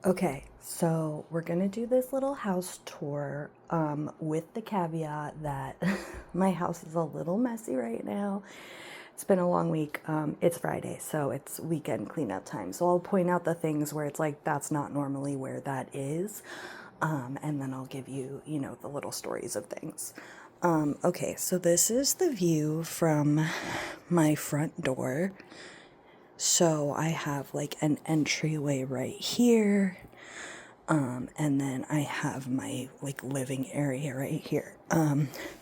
Okay, so we're gonna do this little house tour with the caveat that my house is a little messy right now. It's been a long week. It's Friday, so it's weekend cleanup time. So I'll point out the things where it's like that's not normally where that is. And then I'll give you, the little stories of things. Okay, so this is the view from my front door. So I have like an entryway right here. And then I have my like living area right here.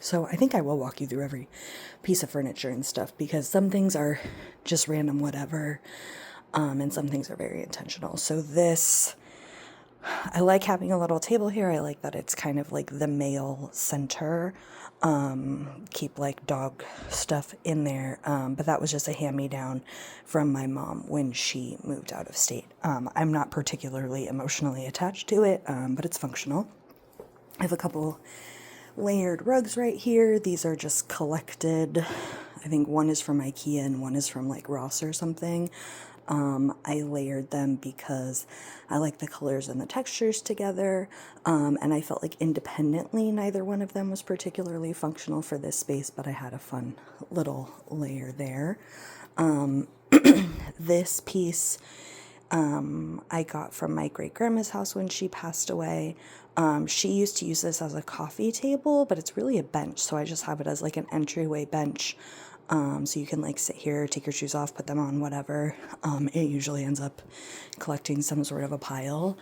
So I think I will walk you through every piece of furniture and stuff because some things are just random whatever, and some things are very intentional. So this, I like having a little table here. I like that it's kind of like the male center. Keep like dog stuff in there. But that was just a hand-me-down from my mom when she moved out of state. I'm not particularly emotionally attached to it, but it's functional. I have a couple layered rugs right here. These are just collected. I think one is from IKEA and one is from like Ross or something. I layered them because I like the colors and the textures together, and I felt like independently neither one of them was particularly functional for this space, but I had a fun little layer there. This piece I got from my great grandma's house when she passed away. She used to use this as a coffee table, but it's really a bench, so I just have it as like an entryway bench. So you can like sit here, take your shoes off, put them on, whatever. It usually ends up collecting some sort of a pile.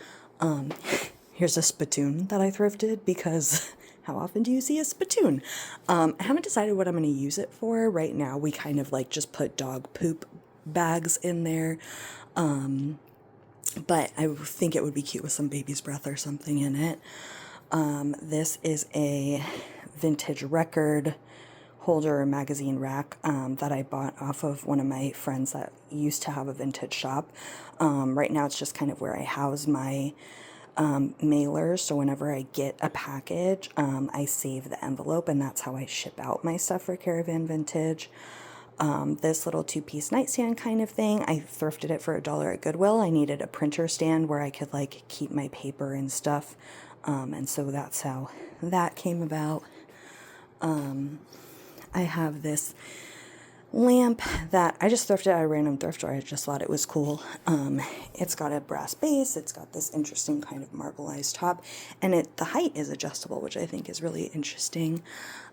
Here's a spittoon that I thrifted because how often do you see a spittoon? I haven't decided what I'm going to use it for. Right now, we kind of like just put dog poop bags in there. But I think it would be cute with some baby's breath or something in it. This is a vintage record holder magazine rack that I bought off of one of my friends that used to have a vintage shop. Right now it's just kind of where I house my mailers, so whenever I get a package, I save the envelope, and that's how I ship out my stuff for Caravan Vintage. This little two-piece nightstand kind of thing, I thrifted it for $1 at Goodwill. I needed a printer stand where I could like keep my paper and stuff, and so that's how that came about. I have this lamp that I just thrifted at a random thrift store. I just thought it was cool. It's got a brass base. It's got this interesting kind of marbleized top, and the height is adjustable, which I think is really interesting.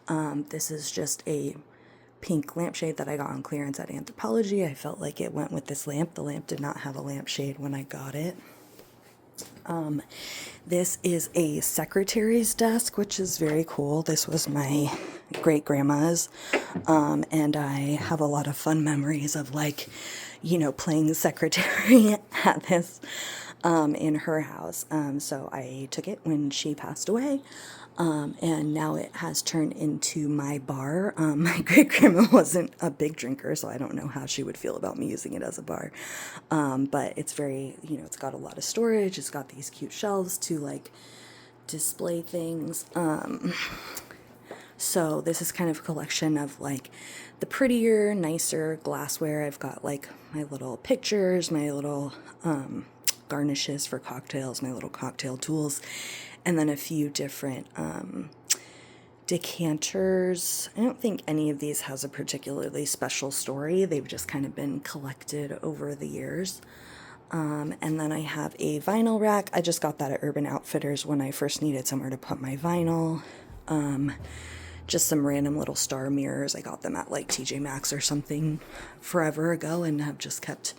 This is just a pink lampshade that I got on clearance at Anthropology. I felt like it went with this lamp. The lamp did not have a lampshade when I got it. This is a secretary's desk, which is very cool. This was my great grandma's, and I have a lot of fun memories of like, playing secretary at this in her house. So I took it when she passed away. And now it has turned into my bar. My great grandma wasn't a big drinker, so I don't know how she would feel about me using it as a bar. But it's very, it's got a lot of storage. It's got these cute shelves to like display things. So this is kind of a collection of like the prettier, nicer glassware. I've got like my little pictures, my little garnishes for cocktails, my little cocktail tools, and then a few different decanters. I don't think any of these has a particularly special story. They've just kind of been collected over the years. And then I have a vinyl rack. I just got that at Urban Outfitters when I first needed somewhere to put my vinyl. Just some random little star mirrors. I got them at like TJ Maxx or something forever ago and have just kept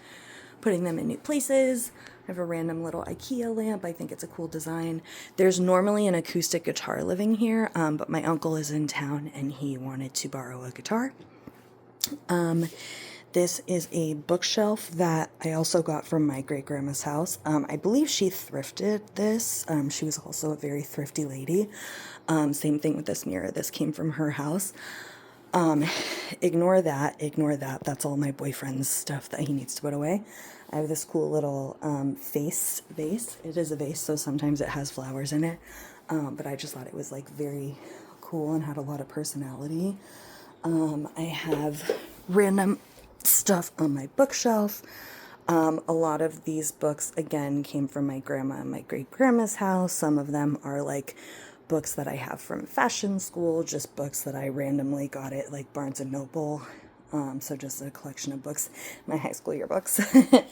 putting them in new places. I have a random little IKEA lamp. I think it's a cool design. There's normally an acoustic guitar living here, but my uncle is in town and he wanted to borrow a guitar. This is a bookshelf that I also got from my great grandma's house. I believe she thrifted this. She was also a very thrifty lady. Same thing with this mirror. This came from her house. Ignore that. That's all my boyfriend's stuff that he needs to put away. I have this cool little vase. It is a vase, so sometimes it has flowers in it. But I just thought it was like very cool and had a lot of personality. I have random stuff on my bookshelf. A lot of these books, again, came from my grandma and my great-grandma's house. Some of them are like books that I have from fashion school, just books that I randomly got at like Barnes and Noble. So just a collection of books, my high school yearbooks,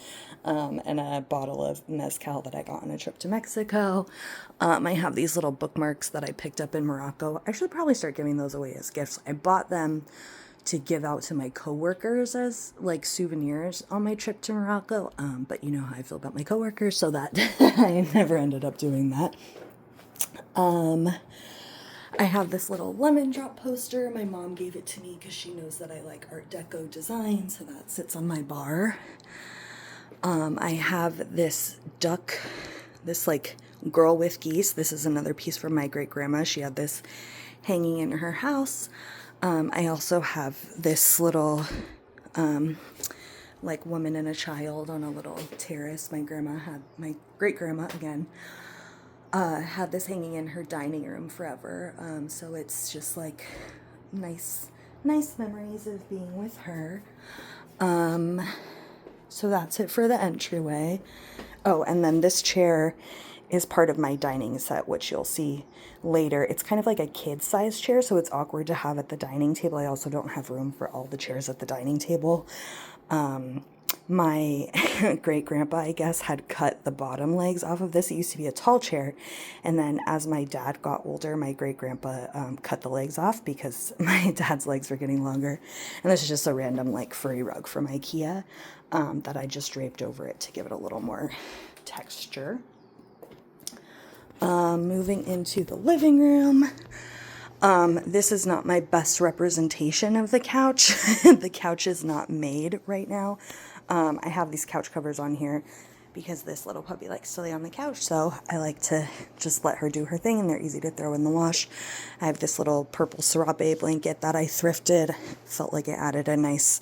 and a bottle of mezcal that I got on a trip to Mexico. I have these little bookmarks that I picked up in Morocco. I should probably start giving those away as gifts. I bought them to give out to my coworkers as like souvenirs on my trip to Morocco. But you know how I feel about my coworkers, so that I never ended up doing that. I have this little lemon drop poster. My mom gave it to me because she knows that I like Art Deco design, so that sits on my bar. I have this duck, this like girl with geese. This is another piece from my great grandma. She had this hanging in her house. I also have this little like woman and a child on a little terrace. My great grandma again, had this hanging in her dining room forever. So it's just like nice memories of being with her. So that's it for the entryway. Oh, and then this chair is part of my dining set, which you'll see later. It's kind of like a kid-sized chair, so it's awkward to have at the dining table. I also don't have room for all the chairs at the dining table. My great-grandpa, I guess, had cut the bottom legs off of this. It used to be a tall chair, and then as my dad got older, my great-grandpa cut the legs off because my dad's legs were getting longer. And this is just a random, like, furry rug from IKEA that I just draped over it to give it a little more texture. Moving into the living room. This is not my best representation of the couch. The couch is not made right now. I have these couch covers on here because this little puppy likes to lay on the couch, so I like to just let her do her thing, and they're easy to throw in the wash. I have this little purple serape blanket that I thrifted. Felt like it added a nice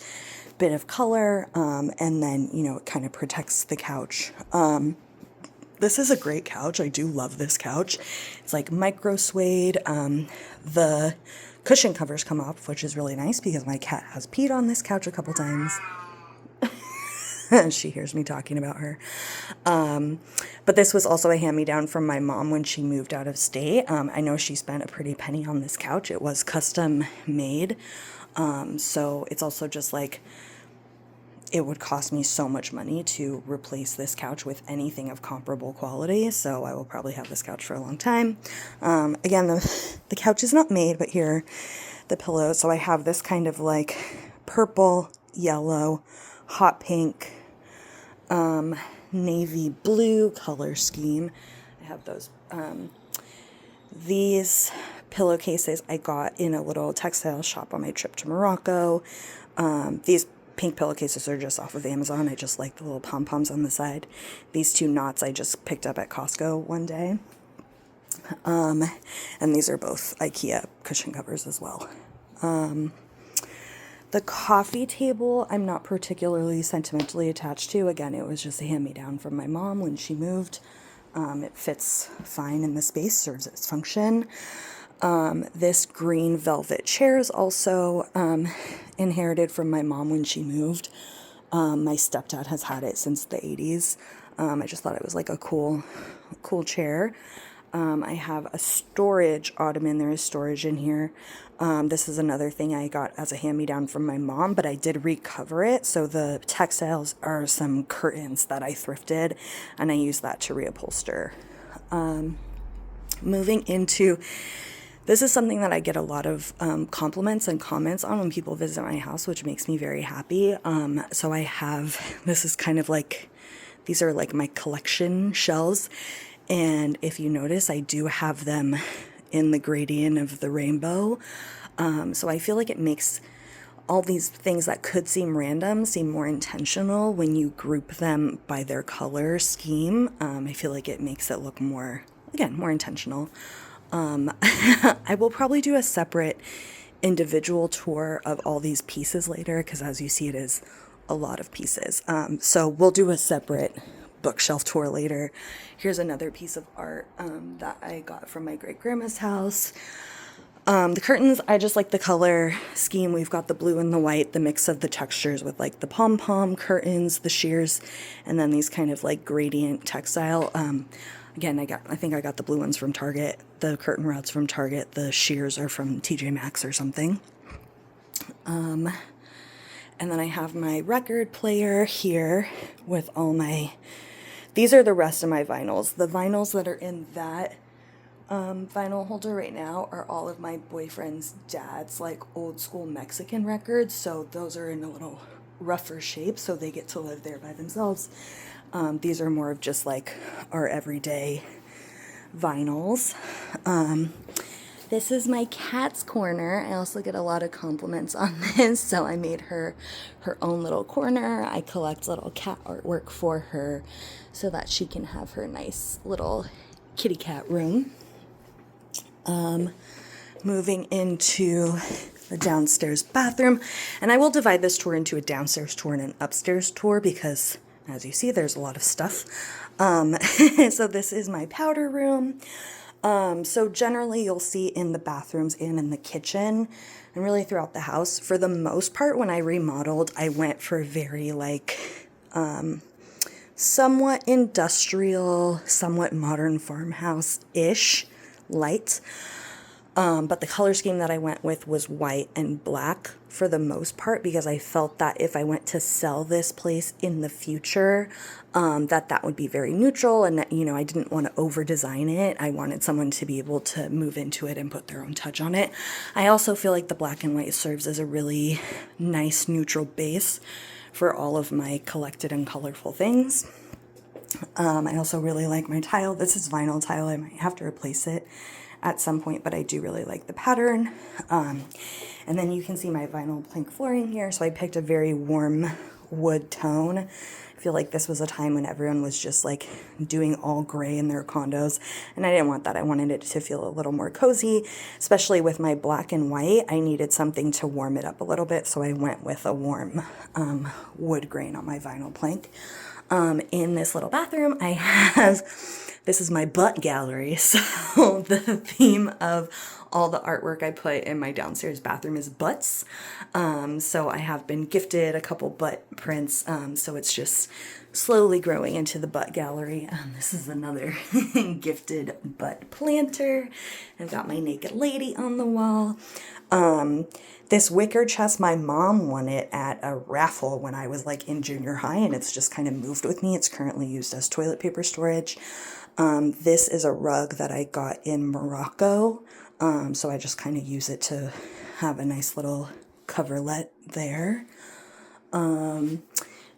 bit of color, and then, you know, it kind of protects the couch. This is a great couch. I do love this couch. It's like micro suede. The cushion covers come off, which is really nice because my cat has peed on this couch a couple times. She hears me talking about her. But this was also a hand-me-down from my mom when she moved out of state. I know she spent a pretty penny on this couch. It was custom made. So it's also just like, it would cost me so much money to replace this couch with anything of comparable quality, so I will probably have this couch for a long time. Again, the couch is not made, but here, the pillows. So I have this kind of like purple, yellow, hot pink, navy blue color scheme. I have those. These pillowcases I got in a little textile shop on my trip to Morocco. These pink pillowcases are just off of Amazon. I just like the little pom-poms on the side. These two knots I just picked up at Costco one day. And these are both IKEA cushion covers as well. The coffee table I'm not particularly sentimentally attached to. Again, it was just a hand-me-down from my mom when she moved. It fits fine in the space, serves its function. This green velvet chair is also inherited from my mom when she moved. My stepdad has had it since the 80s. I just thought it was like a cool chair. I have a storage ottoman. There is storage in here. This is another thing I got as a hand-me-down from my mom, but I did recover it. So the textiles are some curtains that I thrifted, and I used that to reupholster. Moving into... This is something that I get a lot of compliments and comments on when people visit my house, which makes me very happy. So I have, this is kind of like, these are like my collection shells. And if you notice, I do have them in the gradient of the rainbow. So I feel like it makes all these things that could seem random seem more intentional when you group them by their color scheme. I feel like it makes it look more, again, more intentional. I will probably do a separate individual tour of all these pieces later, because as you see, it is a lot of pieces. So we'll do a separate bookshelf tour later. Here's another piece of art that I got from my great-grandma's house. The curtains, I just like the color scheme. We've got the blue and the white, the mix of the textures with like the pom-pom curtains, the sheers, and then these kind of like gradient textile. Again, I think I got the blue ones from Target, the curtain rods from Target, the sheers are from TJ Maxx or something. And then I have my record player here with all my, these are the rest of my vinyls. The vinyls that are in that vinyl holder right now are all of my boyfriend's dad's like old school Mexican records, so those are in a little rougher shape, so they get to live there by themselves. These are more of just like our everyday vinyls. This is my cat's corner. I also get a lot of compliments on this, so I made her her own little corner. I collect little cat artwork for her so that she can have her nice little kitty cat room. Moving into the downstairs bathroom, and I will divide this tour into a downstairs tour and an upstairs tour because, as you see, there's a lot of stuff. So this is my powder room. So generally you'll see in the bathrooms and in the kitchen and really throughout the house, for the most part, when I remodeled, I went for very like somewhat industrial, somewhat modern farmhouse-ish light. But the color scheme that I went with was white and black for the most part because I felt that if I went to sell this place in the future, that would be very neutral and that, you know, I didn't want to over design it. I wanted someone to be able to move into it and put their own touch on it. I also feel like the black and white serves as a really nice neutral base for all of my collected and colorful things. I also really like my tile. This is vinyl tile. I might have to replace it at some point, but I do really like the pattern. And then you can see my vinyl plank flooring here. So I picked a very warm wood tone. I feel like this was a time when everyone was just like doing all gray in their condos, and I didn't want that. I wanted it to feel a little more cozy, especially with my black and white. I needed something to warm it up a little bit, so I went with a warm wood grain on my vinyl plank. In this little bathroom, I have, this is my butt gallery. So the theme of all the artwork I put in my downstairs bathroom is butts. So I have been gifted a couple butt prints. So it's just slowly growing into the butt gallery. This is another gifted butt planter. I've got my naked lady on the wall. This wicker chest, my mom won it at a raffle when I was like in junior high, and it's just kind of moved with me. It's currently used as toilet paper storage. This is a rug that I got in Morocco. So I just kind of use it to have a nice little coverlet there.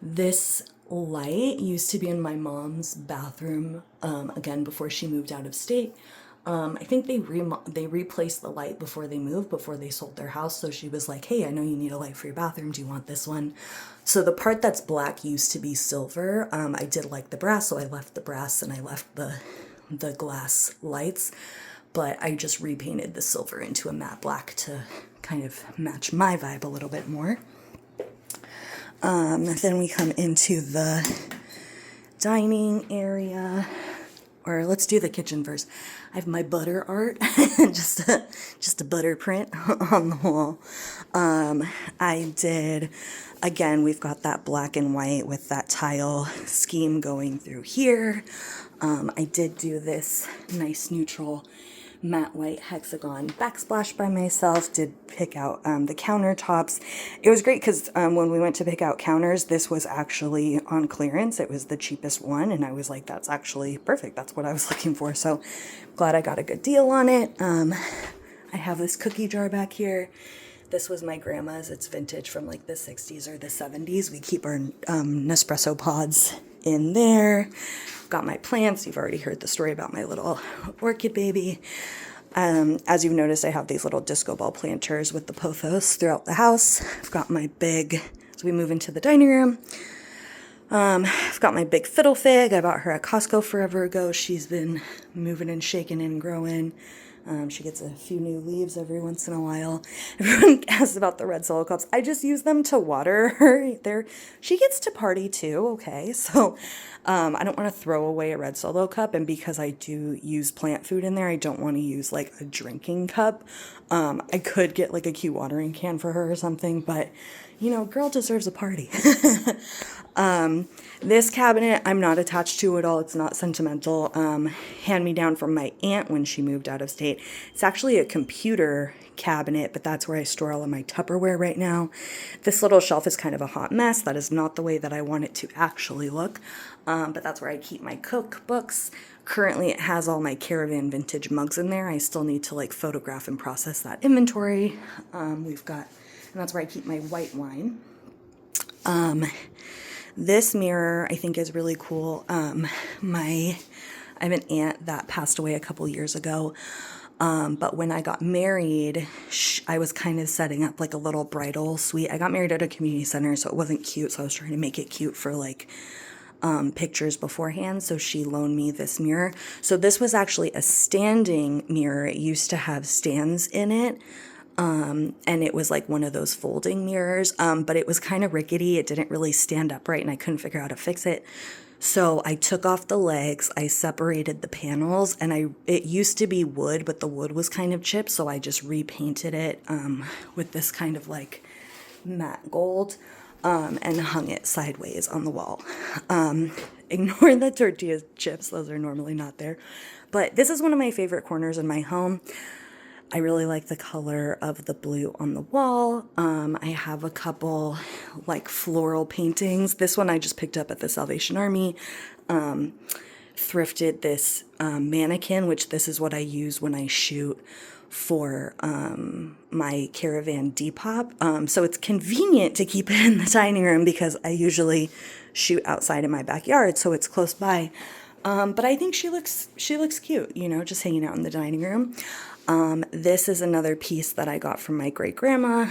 This light used to be in my mom's bathroom, again, before she moved out of state. I think they replaced the light before they sold their house. So she was like, hey, I know you need a light for your bathroom. Do you want this one? So the part that's black used to be silver. I did like the brass, so I left the brass and I left the glass lights. But I just repainted the silver into a matte black to kind of match my vibe a little bit more. Then we come into the dining area. Or let's do the kitchen first. I have my butter art, just a butter print on the wall. I did, again, we've got that black and white with that tile scheme going through here. I did do this nice neutral matte white hexagon backsplash by myself, did pick out the countertops. It was great because when we went to pick out counters, this was actually on clearance. It was the cheapest one, and I was like, that's actually perfect. That's what I was looking for. So glad I got a good deal on it. I have this cookie jar back here. This was my grandma's. It's vintage from like the 60s or the 70s. We keep our Nespresso pods in there. Got my plants. You've already heard the story about my little orchid baby. As you've noticed, I have these little disco ball planters with the pothos throughout the house. I've got my big, as we move into the dining room, I've got my big fiddle fig. I bought her at Costco forever ago. She's been moving and shaking and growing. She gets a few new leaves every once in a while. Everyone asks about the red Solo cups. I just use them to water her. She gets to party too, okay? So I don't want to throw away a red Solo cup, and because I do use plant food in there, I don't want to use like a drinking cup. I could get like a cute watering can for her or something, but you know, girl deserves a party. This cabinet, I'm not attached to at all. It's not sentimental. Hand me down from my aunt when she moved out of state. It's actually a computer cabinet, but that's where I store all of my Tupperware right now. This little shelf is kind of a hot mess. That is not the way that I want it to actually look. But that's where I keep my cookbooks. Currently, it has all my Caravan vintage mugs in there. I still need to like photograph and process that inventory. And that's where I keep my white wine. This mirror I think is really cool. I have an aunt that passed away a couple years ago. But when I got married, I was kind of setting up like a little bridal suite. I got married at a community center, so it wasn't cute. So I was trying to make it cute for like pictures beforehand. So she loaned me this mirror. So this was actually a standing mirror. It used to have stands in it. And it was like one of those folding mirrors, but it was kind of rickety. It didn't really stand up right, and I couldn't figure out how to fix it. So I took off the legs, I separated the panels, and it used to be wood, but the wood was kind of chipped, so I just repainted it with this kind of like matte gold, and hung it sideways on the wall. Ignore the tortilla chips, those are normally not there. But this is one of my favorite corners in my home. I really like the color of the blue on the wall. I have a couple like floral paintings. This one I just picked up at the Salvation Army. Thrifted this mannequin, which this is what I use when I shoot for my Caravan Depop. So it's convenient to keep it in the dining room because I usually shoot outside in my backyard, so it's close by. But I think she looks cute, you know, just hanging out in the dining room. This is another piece that I got from my great grandma.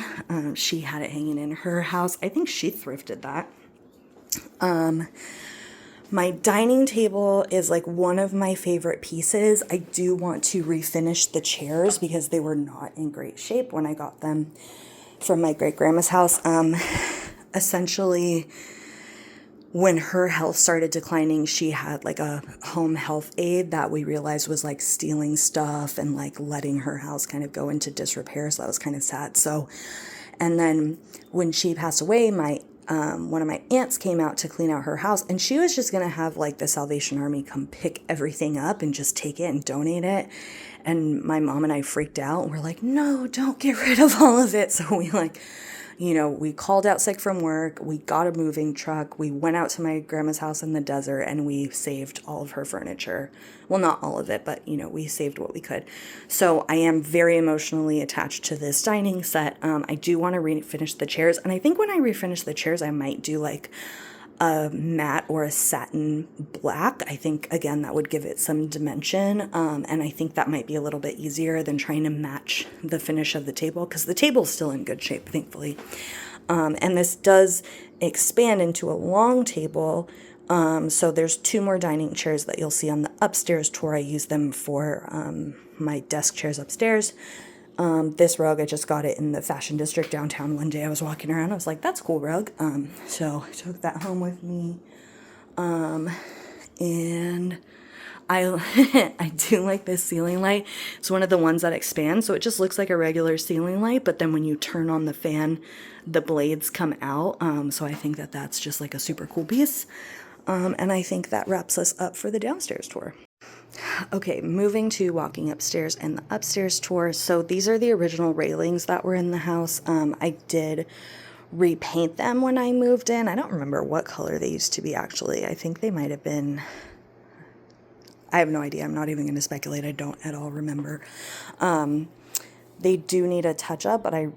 She had it hanging in her house. I think she thrifted that. My dining table is like one of my favorite pieces. I do want to refinish the chairs because they were not in great shape when I got them from my great grandma's house. Essentially, when her health started declining, she had like a home health aide that we realized was like stealing stuff and like letting her house kind of go into disrepair. So that was kind of sad. So, and then when she passed away, one of my aunts came out to clean out her house, and she was just going to have like the Salvation Army come pick everything up and just take it and donate it. And my mom and I freaked out. We're like, no, don't get rid of all of it. So we called out sick from work, we got a moving truck, we went out to my grandma's house in the desert, and we saved all of her furniture. Well, not all of it, but, we saved what we could. So I am very emotionally attached to this dining set. I do want to refinish the chairs, and I think when I refinish the chairs, I might do like a matte or a satin black. I think, again, that would give it some dimension, and I think that might be a little bit easier than trying to match the finish of the table, because the table's still in good shape, thankfully. And this does expand into a long table, so there's 2 more dining chairs that you'll see on the upstairs tour. I use them for my desk chairs upstairs. This rug, I just got it in the Fashion District downtown one day. I was walking around, I was like, that's a cool rug. So I took that home with me. And I do like this ceiling light. It's one of the ones that expands, so it just looks like a regular ceiling light, but then when you turn on the fan, the blades come out. So I think that that's just like a super cool piece. And I think that wraps us up for the downstairs tour. Okay, moving to walking upstairs and the upstairs tour. So these are the original railings that were in the house. I did repaint them when I moved in. I don't remember what color they used to be, actually. I think they might have been, I have no idea. I'm not even going to speculate. I don't at all remember. They do need a touch up, but I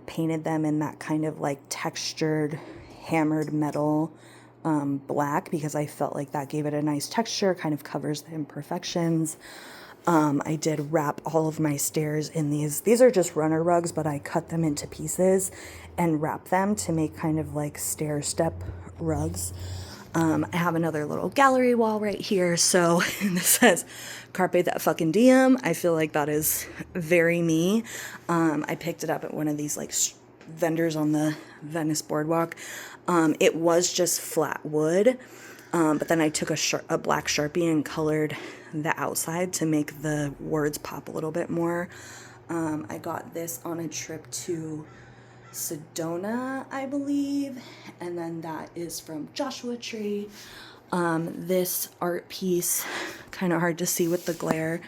painted them in that kind of like textured hammered metal black, because I felt like that gave it a nice texture, kind of covers the imperfections. I did wrap all of my stairs in these are just runner rugs, but I cut them into pieces and wrap them to make kind of like stair step rugs. I have another little gallery wall right here. So this says Carpe that fucking diem. I feel like that is very me. I picked it up at one of these like vendors on the Venice boardwalk. It was just flat wood. But then I took a black Sharpie and colored the outside to make the words pop a little bit more. I got this on a trip to Sedona, I believe, and then that is from Joshua Tree. This art piece, kind of hard to see with the glare,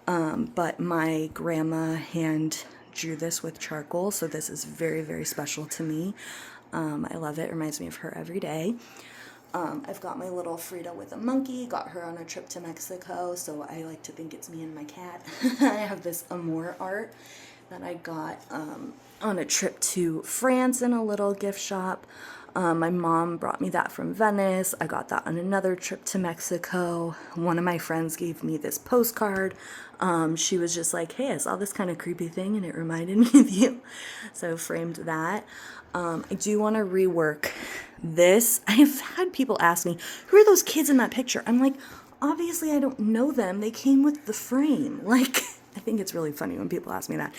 but my grandma hand drew this with charcoal, so this is very, very special to me. I love it. Reminds me of her every day. I've got my little Frida with a monkey, got her on a trip to Mexico, so I like to think it's me and my cat. I have this Amour art that I got on a trip to France in a little gift shop. My mom brought me that from Venice. I got that on another trip to Mexico. One of my friends gave me this postcard. She was just like, hey, I saw this kind of creepy thing and it reminded me of you. So I framed that. I do want to rework this. I've had people ask me, who are those kids in that picture? I'm like, obviously I don't know them. They came with the frame. Like, I think it's really funny when people ask me that.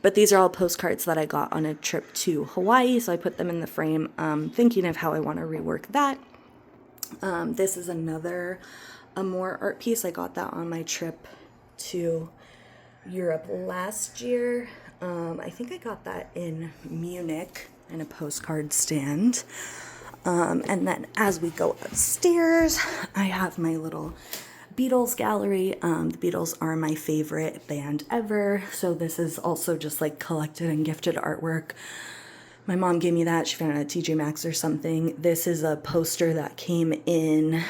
But these are all postcards that I got on a trip to Hawaii, so I put them in the frame, thinking of how I want to rework that. This is another Amour art piece. I got that on my trip to Europe last year. I think I got that in Munich in a postcard stand. And then as we go upstairs, I have my little Beatles gallery. The Beatles are my favorite band ever, so this is also just like collected and gifted artwork. My mom gave me that. She found it at TJ Maxx or something. This is a poster that came in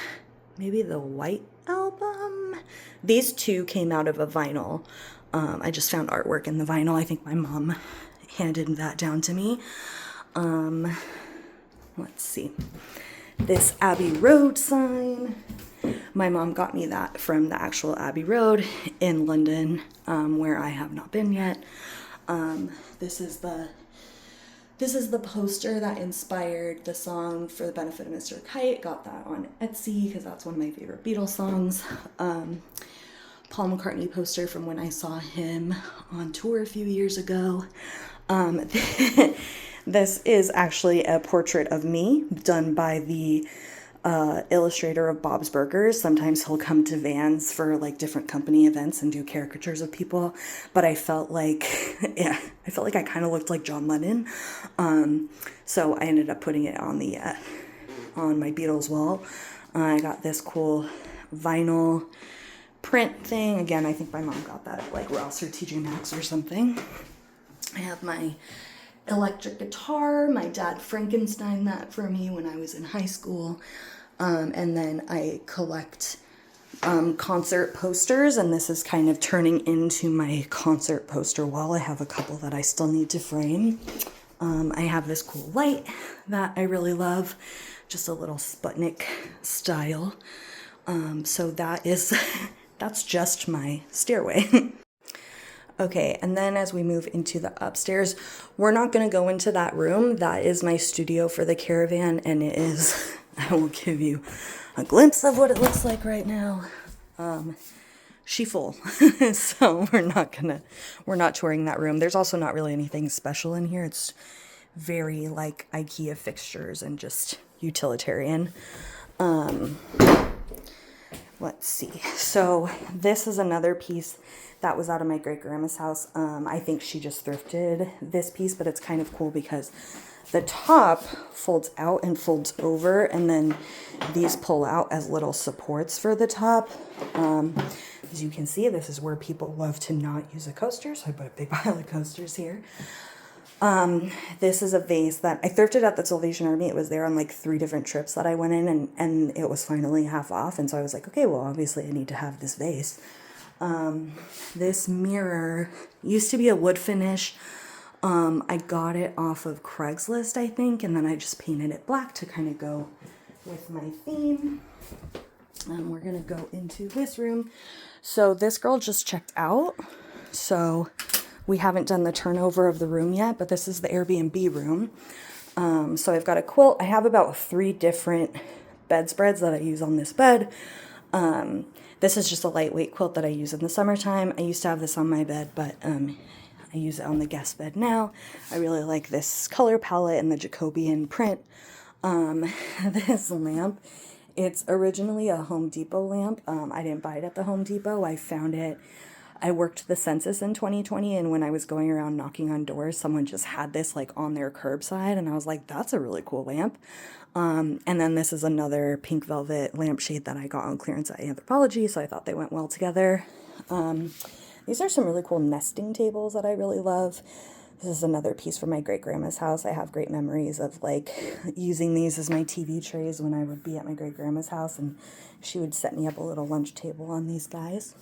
maybe the White Album. These two came out of a vinyl. I just found artwork in the vinyl. I think my mom handed that down to me. Let's see. This Abbey Road sign. My mom got me that from the actual Abbey Road in London, where I have not been yet. This is the poster that inspired the song For the Benefit of Mr. Kite. Got that on Etsy because that's one of my favorite Beatles songs. Paul McCartney poster from when I saw him on tour a few years ago. This is actually a portrait of me done by the illustrator of Bob's Burgers. Sometimes he'll come to Vans for like different company events and do caricatures of people, but I felt like I kind of looked like John Lennon. So I ended up putting it on the on my Beatles wall. I got this cool vinyl print thing. Again, I think my mom got that at like Ross or TJ Maxx or something. I have my electric guitar. My dad Frankensteined that for me when I was in high school. And then I collect concert posters, and this is kind of turning into my concert poster wall. I have a couple that I still need to frame. I have this cool light that I really love, just a little Sputnik style. So that's just my stairway. Okay, and then as we move into the upstairs, we're not going to go into that room. That is my studio for the caravan, and it is, I will give you a glimpse of what it looks like right now. She full. So we're not touring that room. There's also not really anything special in here. It's very like IKEA fixtures and just utilitarian. Let's see. So this is another piece that was out of my great-grandma's house. I think she just thrifted this piece, but it's kind of cool because the top folds out and folds over, and then these pull out as little supports for the top. As you can see, this is where people love to not use a coaster, so I put a big pile of coasters here. This is a vase that I thrifted at the Salvation Army. It was there on like 3 different trips that I went in, and it was finally half off, and so I was like, okay, well, obviously I need to have this vase. This mirror used to be a wood finish. I got it off of Craigslist, I think, and then I just painted it black to kind of go with my theme. And we're going to go into this room. So this girl just checked out. So we haven't done the turnover of the room yet, but this is the Airbnb room. So I've got a quilt. I have about 3 different bedspreads that I use on this bed. This is just a lightweight quilt that I use in the summertime. I used to have this on my bed, but I use it on the guest bed now. I really like this color palette and the Jacobean print. This lamp, it's originally a Home Depot lamp. I didn't buy it at the Home Depot. I found it. I worked the census in 2020, and when I was going around knocking on doors, someone just had this like on their curbside, and I was like, that's a really cool lamp. And then this is another pink velvet lampshade that I got on clearance at Anthropology, so I thought they went well together. These are some really cool nesting tables that I really love. This is another piece from my great-grandma's house. I have great memories of like using these as my TV trays when I would be at my great-grandma's house, and she would set me up a little lunch table on these guys.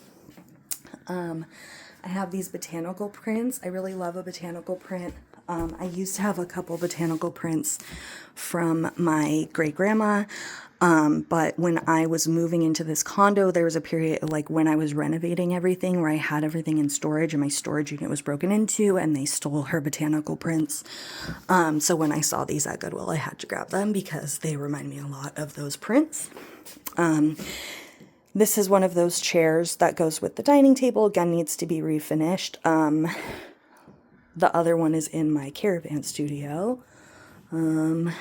I have these botanical prints. I really love a botanical print. I used to have a couple botanical prints from my great-grandma, but when I was moving into this condo, there was a period like when I was renovating everything where I had everything in storage and my storage unit was broken into and they stole her botanical prints. So when I saw these at Goodwill, I had to grab them because they remind me a lot of those prints. This is one of those chairs that goes with the dining table. Again, needs to be refinished. The other one is in my caravan studio. That's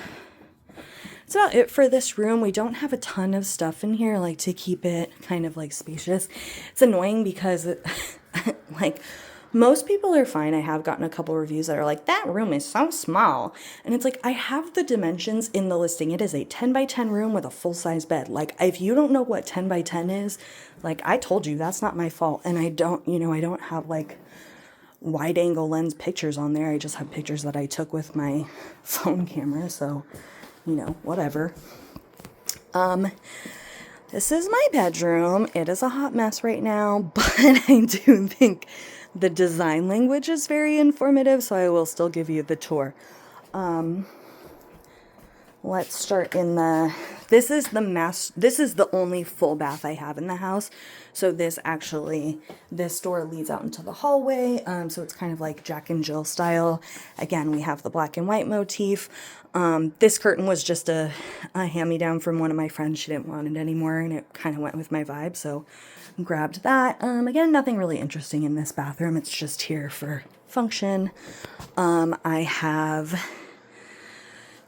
about it for this room. We don't have a ton of stuff in here, like to keep it kind of like spacious. It's annoying because like most people are fine. I have gotten a couple reviews that are like, that room is so small. And it's like, I have the dimensions in the listing. It is a 10 by 10 room with a full-size bed. Like, if you don't know what 10 by 10 is, like, I told you, that's not my fault. And I don't, I don't have like wide angle lens pictures on there. I just have pictures that I took with my phone camera. So, whatever. This is my bedroom. It is a hot mess right now, but I do think the design language is very informative, so I will still give you the tour. Let's start in this is the only full bath I have in the house. So this door leads out into the hallway. So it's kind of like Jack and Jill style. Again, we have the black and white motif. This curtain was just a hand-me-down from one of my friends. She didn't want it anymore, and it kind of went with my vibe, so grabbed that. Again, nothing really interesting in this bathroom. It's just here for function.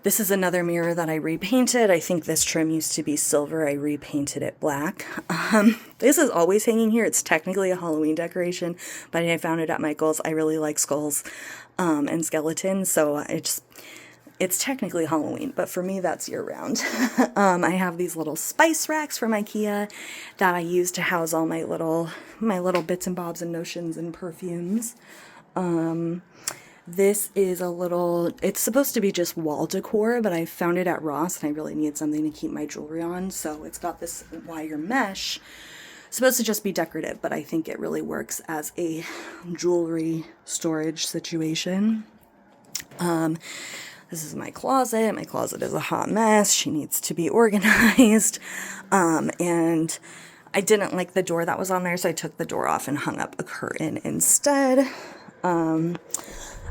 This is another mirror that I repainted. I think this trim used to be silver. I repainted it black. This is always hanging here. It's technically a Halloween decoration, but I found it at Michael's. I really like skulls and skeletons, so it's technically Halloween, but for me, that's year-round. I have these little spice racks from IKEA that I use to house all my little bits and bobs and notions and perfumes. This is it's supposed to be just wall decor, but I found it at Ross, and I really needed something to keep my jewelry on, so it's got this wire mesh. It's supposed to just be decorative, but I think it really works as a jewelry storage situation. This is my closet. My closet is a hot mess. She needs to be organized. And I didn't like the door that was on there, so I took the door off and hung up a curtain instead.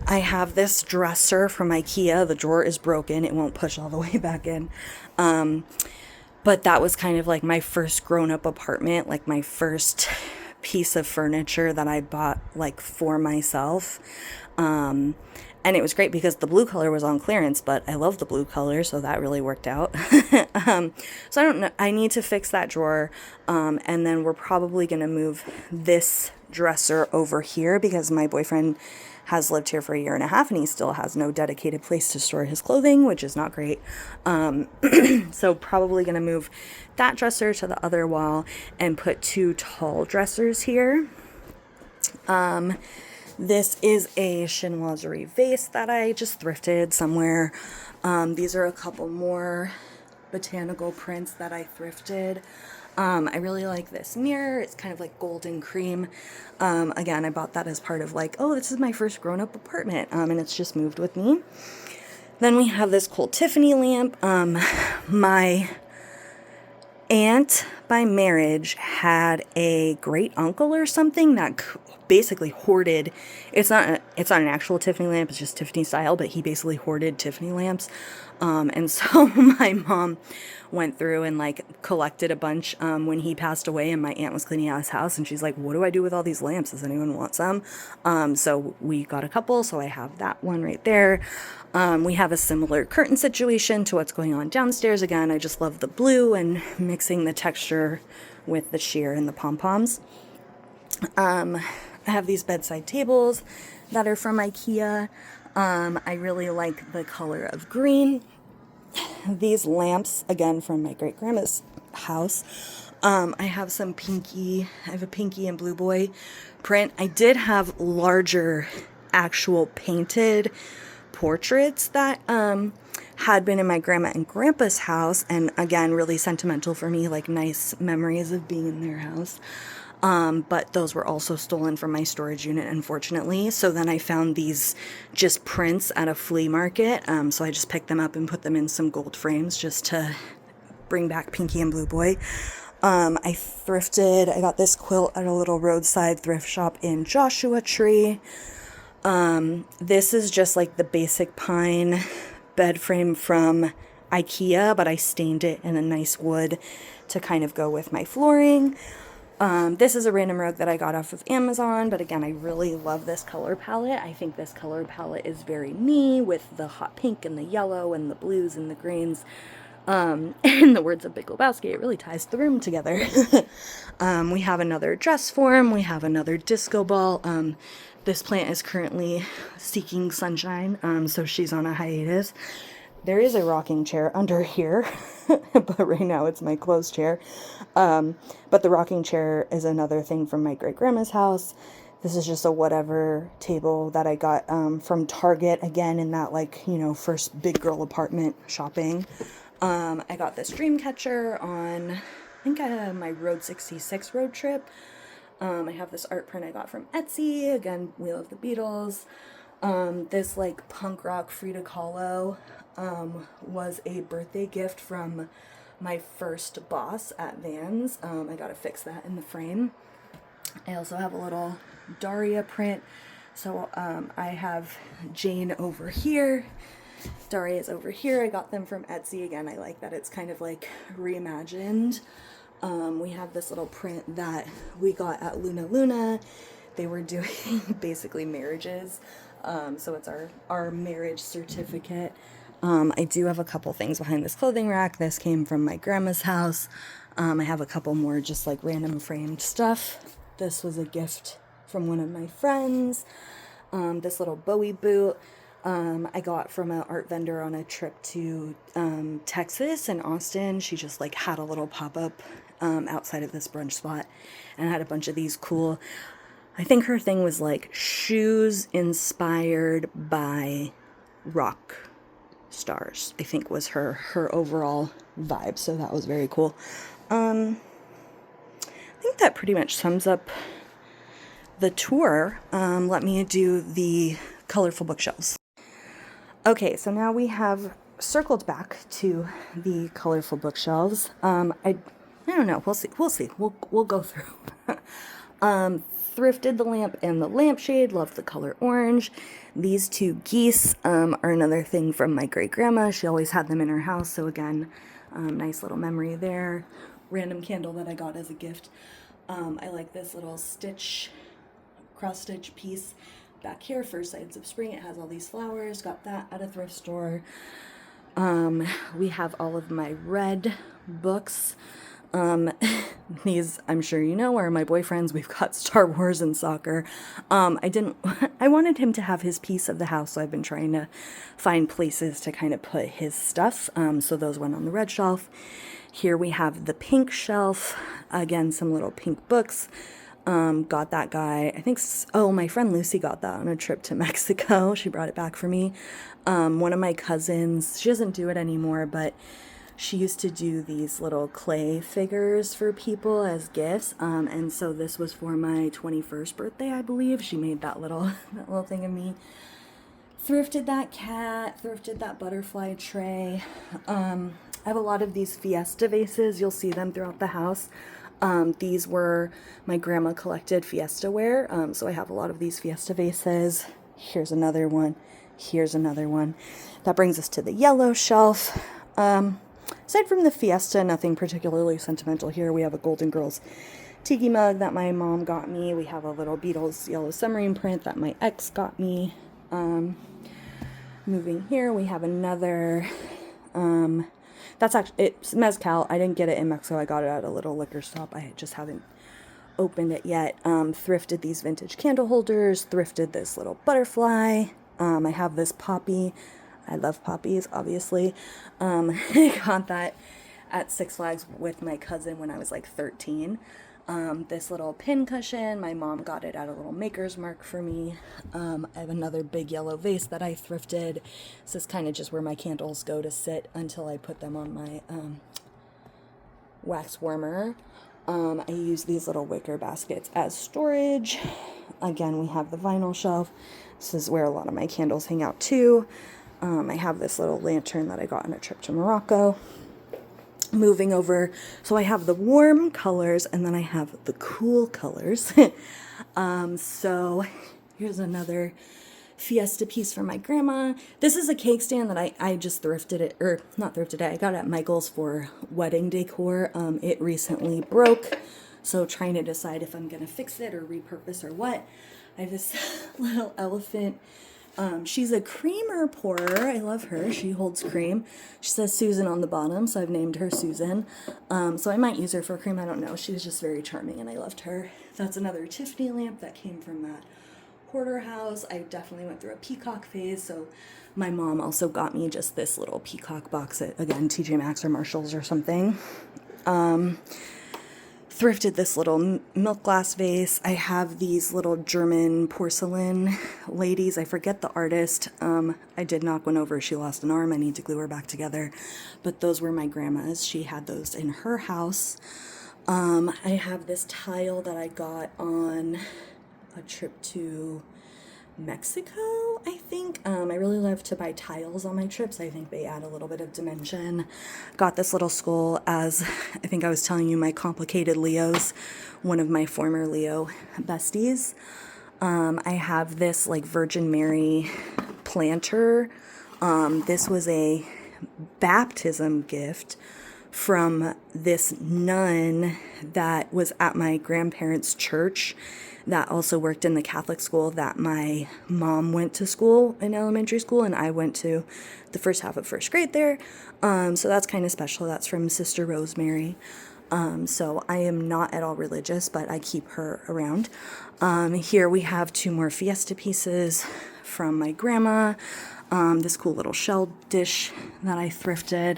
I have this dresser from IKEA. The drawer is broken. It won't push all the way back in. But that was kind of like my first grown-up apartment, like my first piece of furniture that I bought like for myself. And it was great because the blue color was on clearance, but I love the blue color, so that really worked out. So I don't know. I need to fix that drawer. And then we're probably going to move this dresser over here because my boyfriend has lived here for 1.5 years and he still has no dedicated place to store his clothing, which is not great. So probably going to move that dresser to the other wall and put 2 tall dressers here. This is a chinoiserie vase that I just thrifted somewhere. These are a couple more botanical prints that I thrifted. I really like this mirror. It's kind of like golden cream. Again, I bought that as part of like, oh, this is my first grown-up apartment. And it's just moved with me. Then we have this cool Tiffany lamp. My aunt by marriage had a great uncle or something that basically hoarded, it's not an actual Tiffany lamp, it's just Tiffany style, but he basically hoarded Tiffany lamps. And so my mom went through and like collected a bunch when he passed away, and my aunt was cleaning out his house, and she's like, what do I do with all these lamps? Does anyone want some? So we got a couple, so I have that one right there. We have a similar curtain situation to what's going on downstairs. Again, I just love the blue and mixing the texture with the sheer and the pom-poms. I have these bedside tables that are from IKEA. I really like the color of green. These lamps, again, from my great-grandma's house. I have a pinky and blue boy print. I did have larger actual painted portraits that had been in my grandma and grandpa's house, and again, really sentimental for me, like nice memories of being in their house. But those were also stolen from my storage unit, unfortunately. So then I found these just prints at a flea market. So I just picked them up and put them in some gold frames just to bring back Pinky and Blue Boy. I got this quilt at a little roadside thrift shop in Joshua Tree. This is just like the basic pine bed frame from IKEA, but I stained it in a nice wood to kind of go with my flooring. This is a random rug that I got off of Amazon, but again, I really love this color palette. I think this color palette is very me, with the hot pink and the yellow and the blues and the greens. In the words of Big Lebowski, it really ties the room together. We have another dress form. We have another disco ball. This plant is currently seeking sunshine, so she's on a hiatus. There is a rocking chair under here, but right now it's my closed chair. But the rocking chair is another thing from my great-grandma's house. This is just a whatever table that I got from Target, again, in that, like, you know, first big girl apartment shopping. I got this dream catcher on, I think, my Road 66 road trip. I have this art print I got from Etsy. Again, we love the Beatles. This, like, punk rock Frida Kahlo was a birthday gift from my first boss at Vans. I gotta fix that in the frame. I also have a little Daria print. So I have Jane over here. Daria's over here. I got them from Etsy. Again, I like that it's kind of like reimagined. We have this little print that we got at Luna Luna. They were doing basically marriages. So it's our marriage certificate. I do have a couple things behind this clothing rack. This came from my grandma's house. I have a couple more just like random framed stuff. This was a gift from one of my friends. This little Bowie boot I got from an art vendor on a trip to Texas and Austin. She just like had a little pop-up outside of this brunch spot and had a bunch of these cool, I think her thing was like shoes inspired by rock stars, I think was her overall vibe. So that was very cool. I think that pretty much sums up the tour. Let me do the colorful bookshelves. Okay, so now we have circled back to the colorful bookshelves. I don't know. We'll see. We'll go through. Thrifted the lamp and the lampshade. Love the color orange. These two geese are another thing from my great grandma. She always had them in her house. So again, nice little memory there. Random candle that I got as a gift. I like this little cross stitch piece back here, First Sights of Spring. It has all these flowers. Got that at a thrift store. We have all of my red books. These, I'm sure you know, are my boyfriend's. We've got Star Wars and soccer. I wanted him to have his piece of the house, so I've been trying to find places to kind of put his stuff. So those went on the red shelf. Here we have the pink shelf. Again, some little pink books. Got that guy, I think, my friend Lucy got that on a trip to Mexico. She brought it back for me. One of my cousins, she doesn't do it anymore, but she used to do these little clay figures for people as gifts. And so this was for my 21st birthday, I believe. She made that little thing of me. Thrifted that cat, thrifted that butterfly tray. I have a lot of these Fiesta vases. You'll see them throughout the house. These were my grandma collected Fiesta ware. So I have a lot of these Fiesta vases. Here's another one. Here's another one. That brings us to the yellow shelf. Aside from the Fiesta, nothing particularly sentimental here. We have a Golden Girls tiki mug that my mom got me. We have a little Beatles yellow submarine print that my ex got me. Moving here, we have another, that's actually, it's mezcal. I didn't get it in Mexico. I got it at a little liquor stop. I just haven't opened it yet. Thrifted these vintage candle holders, thrifted this little butterfly. I have this poppy. I love poppies, obviously. I got that at Six Flags with my cousin when I was like 13. This little pin cushion, my mom got it at a little Maker's Mark for me. I have another big yellow vase that I thrifted. This is kind of just where my candles go to sit until I put them on my wax warmer. I use these little wicker baskets as storage. Again, we have the vinyl shelf. This is where a lot of my candles hang out too. I have this little lantern that I got on a trip to Morocco. Moving over, so I have the warm colors and then I have the cool colors. So here's another Fiesta piece from my grandma. This is a cake stand that I just thrifted it, or not thrifted it, I got it at Michael's for wedding decor. It recently broke, so trying to decide if I'm gonna fix it or repurpose or what. I have this little elephant. She's a creamer pourer. I love her. She holds cream. She says Susan on the bottom, so I've named her Susan. So I might use her for cream. I don't know. She was just very charming, and I loved her. That's another Tiffany lamp that came from that hoarder house. I definitely went through a peacock phase, so my mom also got me just this little peacock box at, again, TJ Maxx or Marshall's or something. Thrifted this little milk glass vase. I have these little German porcelain ladies. I forget the artist. I did knock one over. She lost an arm. I need to glue her back together. But those were my grandma's. She had those in her house. I have this tile that I got on a trip to Mexico, I think. I really love to buy tiles on my trips. I think they add a little bit of dimension. Got this little skull as, I think I was telling you, my complicated Leos, one of my former Leo besties. I have this like Virgin Mary planter. This was a baptism gift from this nun that was at my grandparents' church that also worked in the Catholic school that my mom went to school in elementary school, and I went to the first half of first grade there. So that's kind of special. That's from Sister Rosemary. So I am not at all religious, but I keep her around. Here we have two more Fiesta pieces from my grandma. This cool little shell dish that I thrifted.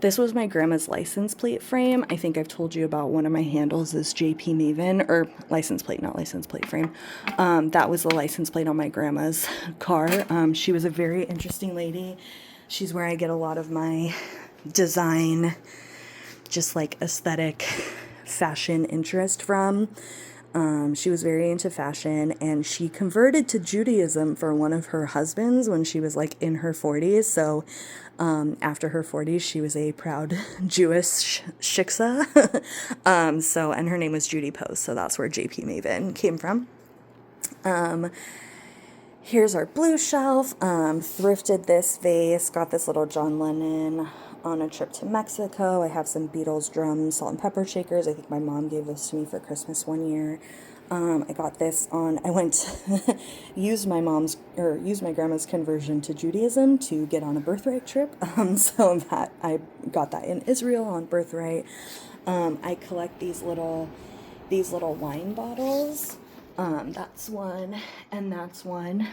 This was my grandma's license plate frame. I think I've told you about one of my handles is JP Maven, or license plate, not license plate frame. That was the license plate on my grandma's car. She was a very interesting lady. She's where I get a lot of my design, just like aesthetic fashion interest from. She was very into fashion, and she converted to Judaism for one of her husbands when she was like in her 40s. So after her 40s, she was a proud Jewish shiksa. And her name was Judy Post. So that's where JP Maven came from. Here's our blue shelf. Thrifted this vase, got this little John Lennon on a trip to Mexico. I have some Beatles drums, salt and pepper shakers. I think my mom gave this to me for Christmas one year. I got this on, I went, used my grandma's conversion to Judaism to get on a birthright trip. So that, I got that in Israel on birthright. I collect these little wine bottles. That's one, and that's one.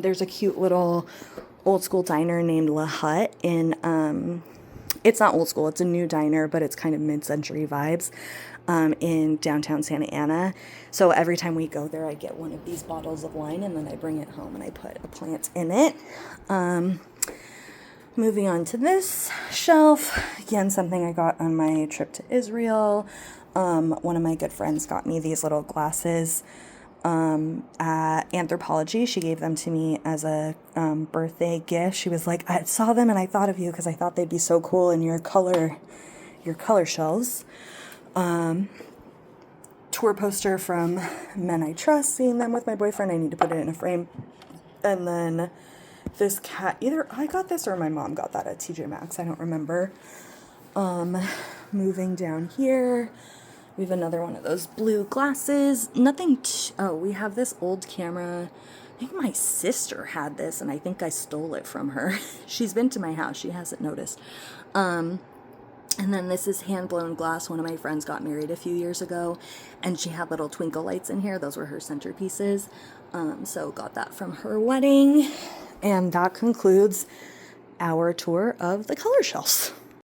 There's a cute little old school diner named La Hut in, it's not old school, it's a new diner, but it's kind of mid-century vibes, in downtown Santa Ana. So every time we go there, I get one of these bottles of wine, and then I bring it home and I put a plant in it. Moving on to this shelf, again, something I got on my trip to Israel. One of my good friends got me these little glasses. at Anthropologie. She gave them to me as a birthday gift. She was like, I saw them and I thought of you because I thought they'd be so cool in your color shelves. Tour poster from Men I Trust, seeing them with my boyfriend. I need to put it in a frame. And then this cat, either I got this or my mom got that at TJ Maxx. I don't remember. Moving down here, we have another one of those blue glasses. We have this old camera. I think my sister had this, and I think I stole it from her. She's been to my house. She hasn't noticed. And then this is hand-blown glass. One of my friends got married a few years ago, and she had little twinkle lights in here. Those were her centerpieces. So got that from her wedding. And that concludes our tour of the color shelves.